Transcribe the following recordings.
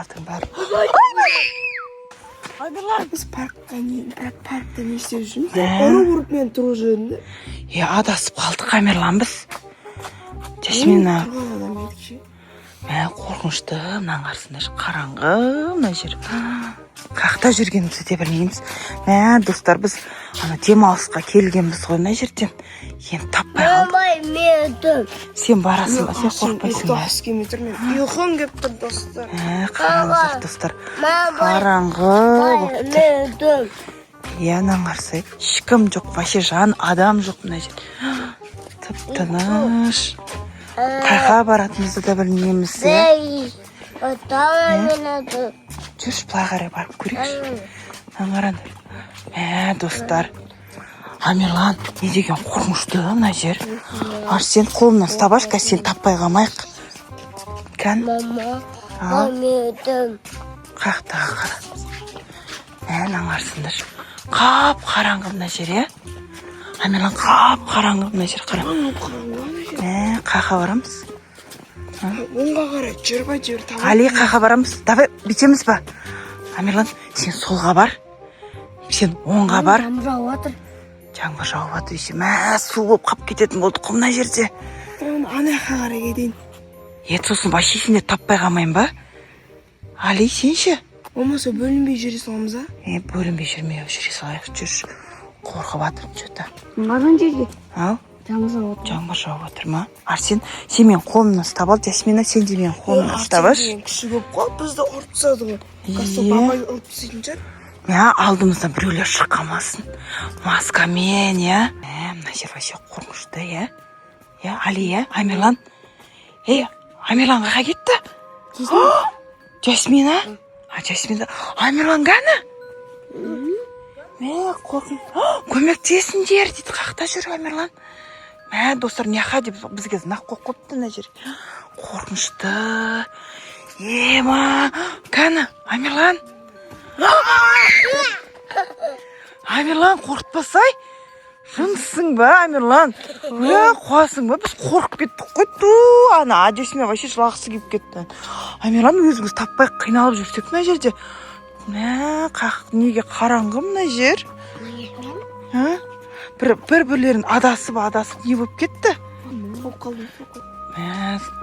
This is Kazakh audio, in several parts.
Бар. Амирлан, Біз паркта не істеп жүрміз? Ұры ұрып мен тұру жерінде. адасып қалдық Амирлан біз. Жасмина. Тұрған адам едікше. Қорқынышты, мынаның қарсында қараңғы мына жер. Қақта жүргенімізді де білмейміз. Достар, біз демалысқа келгенбіз ғой мына жерден. Енді таппай қалдық. Сен барасың ба? Сен қорқпайсың ба? Ұйықтағысы келмей тұр, мен ұйқым келіп тұр, достар. Қараңыздар, достар. Қараңғы болып тұр. Мынаның қарсы ешкім жоқ, вообще жан адам жоқ мына жер. Тып-тыныш. Қайға баратынымызды да білмейміз. Жүрші, былай қарай барып көрейікші. Қараңдар. Достар. Амирлан, не деген қорқынышты мына жер. Сен қолымнан ұстап, сен таппай қалмайық. Қақтаға қара. Мынаның арсыңдар. Қап қараңғы мына жер, Амирлан, қап қараңғы мына жер, қара. Қақа барамыз. Оңға қарай, жер табар. Али, қақа барамыз. Давай, бітеміз ба? Амирлан, сен солға бар. Сен оңға бар. Жаңбыр жауып жатыр десе, су болып қап кететін болды қой мына жерде. Анаяққа қарай кетейін. Сосын вообще сендер таппай қалмайын ба? Али, сен ше? Болмаса бөлінбей жүре саламыз, а? Бөлінбей жүре салайық, жүрші. Қорқып жатырмын что-то. Маған жерге. Ал? Жаңбыр жауып жатыр ма? Сен менің қолымнан ұстап ал, Жасмина, сен де менің қолымнан ұстап ал. Күші көп қой, бізді ұрып тастады ғой. Қасты бабай ұрып тастайтын шығар. Алдымыздан біреулер шыққамасын. Маскамен, мына жер вообще қорқынышты, Али, Амирлан. Амирлан қайда кетті? Жасмина? Жасмина. Амирлан қаны? Көмектесіңдер дейді, қақта жүр Амирлан. Достар, неқа деп бізге знақ қойыпты мына жер. Қорқынышты. Қаны, Амирлан? Амирлан, қорқытпасай? Жынсың ба, Амирлан? Қуасың ба? Біз қорқып кеттік қой. Жасмина вообще жылағысы келіп кетті. Амирлан, өзіңіз таппай қиналып жүрсек мына жерде. Неге қараңғы мына жер? Бір-бірлерін адасып не болып кетті?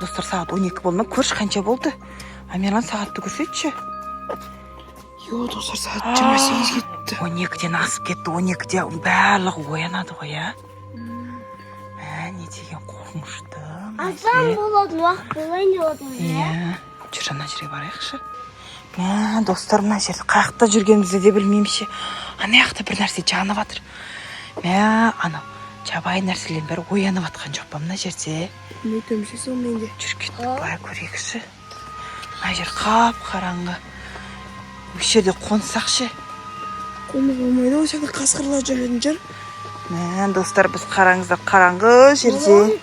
Достар, сағат 12 болды ма? Көрші қанша болды? Амирлан, сағатты көрсетші. Достар, сағат 28 кетті. 12-ден асып кетті, 12-де барлығы оянады ғой, Не деген қорқынышты. Азан болады, уақыт болайын деп отырмын, Жүр, ана жерге барайықшы. Достар, мына жерде қаяқта жүргенімізді де білмеймше. Аяқта бір нәрсе жанып жатыр. Анау жабайы нәрселердің бәрі оянып жатқан жоқ па мына жерде? Өтемше сол менде. Жүр кеттік, былай көрейікші. Мына жер қап қараңғы. Осы жерде қонсақшы. Қонып болмайды, осы жерде қасқырлар жүретін жер. Достар, біз қараңыздар, қараңғы жерде.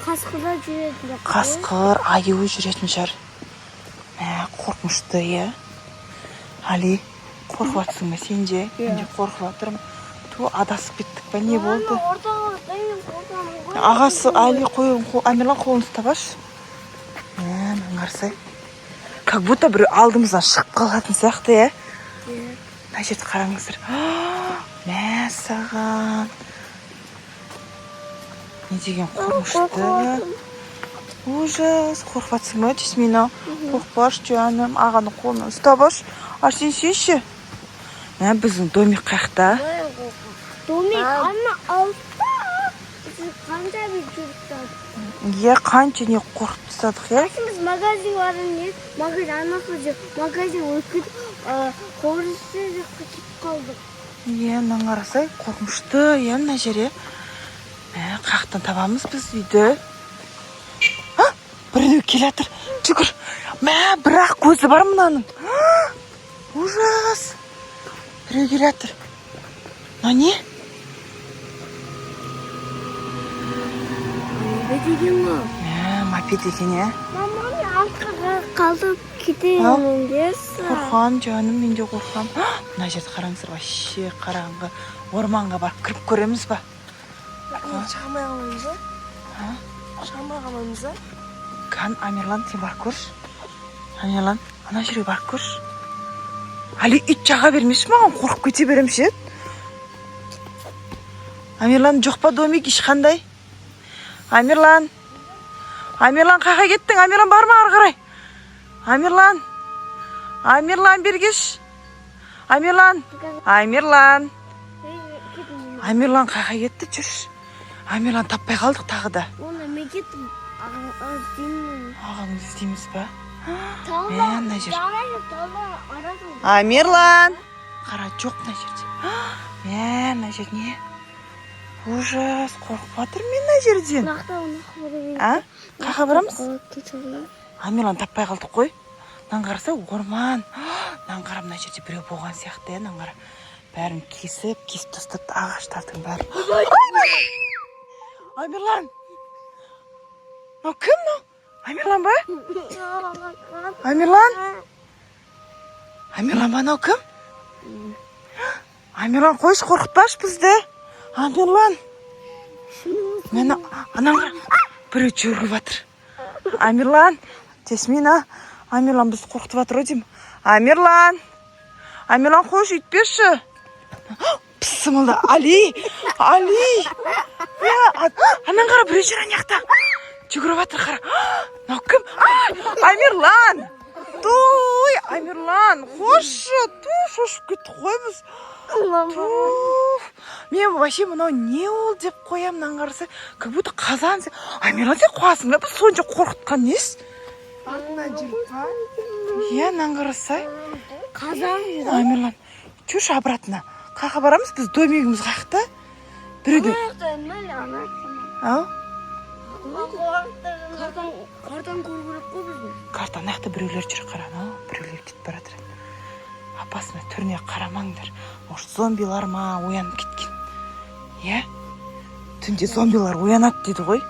Қасқырлар жүретін. Қасқыр, аю жүретін жер. Қорқынышты, Али, қорқып жатсың ба сен де? Мен де қорқып жатырмын. Адасып кеттік па, не болды? Ағасы, Али, Амирлан қолын ұстап. Қарсай. Как будто бір алдымыздан шығып қалатын сияқты, Мына жерді қараңыздар. Саған. Не деген қорқынышты. Ужас, қорқып жатсың ба, Жасмина? Қорқпаш, жаным, ағаны қолынан ұстап. Сен ше? Біздің домик қаяқта? Домик алыста. Қанша бір жүріп қанша не қорқып тастадық, Біз магазин барын магазин өткіп, қорысы жаққа кетіп қалдық. Мынаны қарасай, қорқынышты, мына жер, Қаяқтан табамыз біз үйді. Біреу келе жатыр, жүгір. Бірақ көзі бар мұнаның. Ужас. Біреу келе жатыр. Не? Деген ғой. Мопед екен, Маманың артқа қалдып кетейін десі. Қорқам, жаным, мен де қорқам. Мына жерді қараңыздар, вообще қараңғы. Орманға барып кіріп көреміз ба? Шығамай қалмаймыз, Шығамай қалмаймыз, Амирлан, сен бар көрші. Амирлан. Ана жерге барып көрші. Али ит жаға бермеші маған, қорқып кете берем ше. Амирлан жоқ па домик ешқандай? Амирлан. Амирлан қайға кеттің? Амирлан бар ма ары қарай? Амирлан. Амирлан бергеш. Амирлан. Амирлан. Амирлан қайға кетті жүрші. Амирлан таппай қалдық тағы да. Оны мен кеттім. Ағаны іздейміз ба? Мен ана жер. Амирлан. Қара жоқ мына жерде. Ана жер не? Ужас, қорқып жатыр мен мына жерден. Қайға барамыз? Амирлан таппай қалдық қой. Нан қараса орман. Нан қара мына жерде біреу болған сияқты. Нан қара бәрін кесіп тастады ағаштардың бәрін. Амирлан. Мынау кім мынау? Амирлан ба? Амирлан? Амирлан ба мынау кім? Амирлан қойшы, қорқытпашы бізді. Амирлан. Мені анан біреу жүргіп жатыр. Амирлан. Жасмина. Амирлан бізді қорқытып жатыр ғой деймін. Амирлан. Амирлан қойшы, үйтпеші. Пысымылды. Али. Анан қара біреу жүр аяқта. Жүгіріп жатыр қара. Мынау кім? Амирлан. Той, Амирлан. Қойшы. Шошып кетті қой біз. Мен вообще мынау не ол деп қоям, мынаны қараса, как будто қазан. Амирлан, сен қуасың ба? Біз сонша қорқытқан нес? Иә, мынаны қарасай. Қазан. Амирлан, жүрші обратно. Қайға барамыз? Біз домегіміз қайықта. Біреудің. Ау? Қартан көру керек қой біздің. Картан аяқта біреулер жүр қара. Біреулер кетіп баратыр. Апасына түріне қарамаңдар. Может, зомбилар ма оянып кеткен. Иә? Түнде зомбилар оянады деді ғой.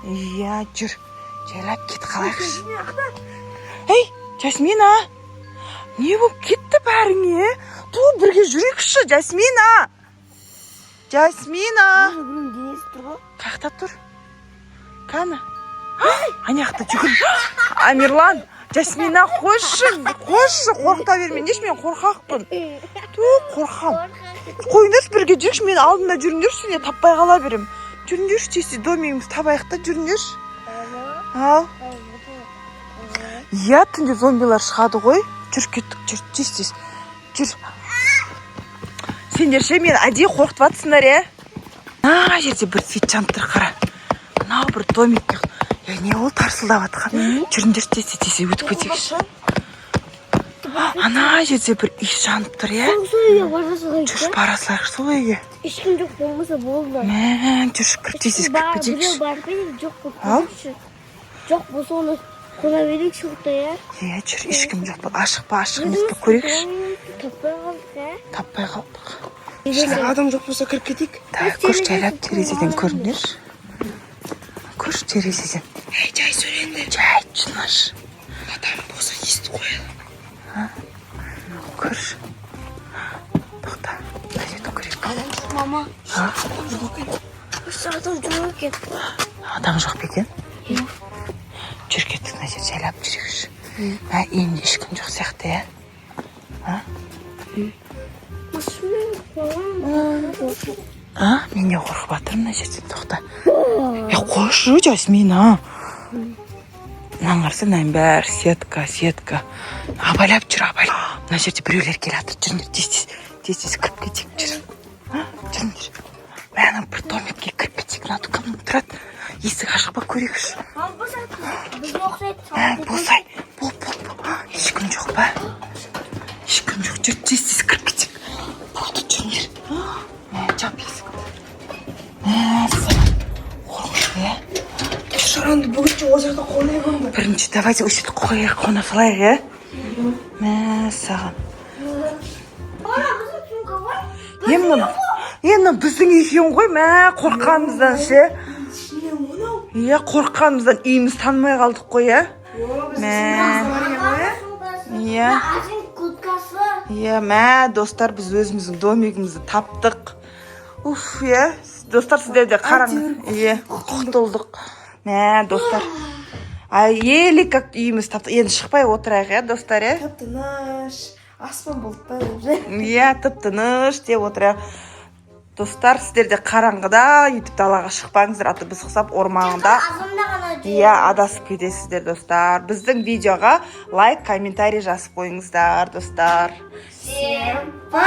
Иә, жүр. Жайлап кет қалайықшы. Ей, Жасмина. Не болып кетті бәріңе? Бірге жүрейікші, Жасмина. Жасмина. Қайықта тұр? Кәні? Аяқта жүгір. Амирлан. Жасмина, қойшы, қорқыта берме. Неш мен қорқақпын. Қорқам. Қойыңдаршы, бірге жүрші, мен алдында жүріңдерші, не таппай қала берем. Жүріңдерші, тесі домегіміз табайықта жүріңдерші. Ал. Иә, түнде зомбилар шығады ғой. Жүр кеттік, жүр, тез. Жүр. Сендер ше, мен әдейі қорқытып жатсыңдар, е? Мына жерде бір свет жанып тұр қара. Мынау бір домикке. Не ол тарсылдап жатқан. Жүріңдер тез өтіп кетейікші. Ана жерде бір үй жанып тұр, е? Жүр, бара салайықшы сол үйге. Ешкім жоқ болмаса болды. Мен жүрші кіріп тез кіріп кетейікші. Жоқ болса оны қона берейік шылықта, е? Е, жүр, ешкім жоқ бол. Ашық па, ашық емес па көрейікші. Таппай қалдық, е? Таппай қалдық. Адам жоқ болса кіріп кетейік. Көрші жайлап терезеден көріңдерші. Көрші терезеден. Ей, жай сөйлеңдер. Жай, жынаш. Адам болса естіп қояды. Көрші. Тоқта. Газетті көрейік. Мама. Жоқ екен. Адам жоқ екен. Адам жоқ па екен? Жүр кеттік, мына жер жайлап жүрейікші. Енді ешкім жоқ сияқты, е? Мен де қорқып жатырмын мына жерден. Тоқта. Қойшы, Жасмина. Мынаны қараса, мынаның бәрі сетка. Абайлап жүр, абайлап. Мына жерде біреулер келе жатыр. Жүріңдер, тез кіріп кетейік, жүр. Жүріңдер. Мына бір домикке кіріп кетейік. Мына кім тұрады? Есік ашық па көрейікші. Болсай. Бол. Ешкім жоқ па? Ешкім жоқ. Жүр, тез кіріп кетейік. Болды, жүріңдер. Жап есік. Қорқышты, е? Шаранды бүгінше ол жақта қонай қонды. Бірінші, давайте осы жерде қона салайық, е? Саған. Мына біздің екеуің ғой, қорққанымыздан ше. Иә, қорққанымыздан үйіміз танымай қалдық қой, е? Иә, достар, біз өзіміздің домегімізді таптық. Достар, сіздер де қараңыз. Иә, құтылдық. Достар, еле как үйіміз тапты. Енді шықпай отырайық, иә, достар, иә? Тып-тыныш, аспан бұлтта деп. Иә, тып-тыныш деп отырайық. Достар, сіздер де қараңғыда YouTube далаға шықпаңыздар, аты біз құсап орманында. Иә, адасып кетесіздер, достар. Біздің видеоға лайк, комментарий жазып қойыңыздар, достар. Всем пока!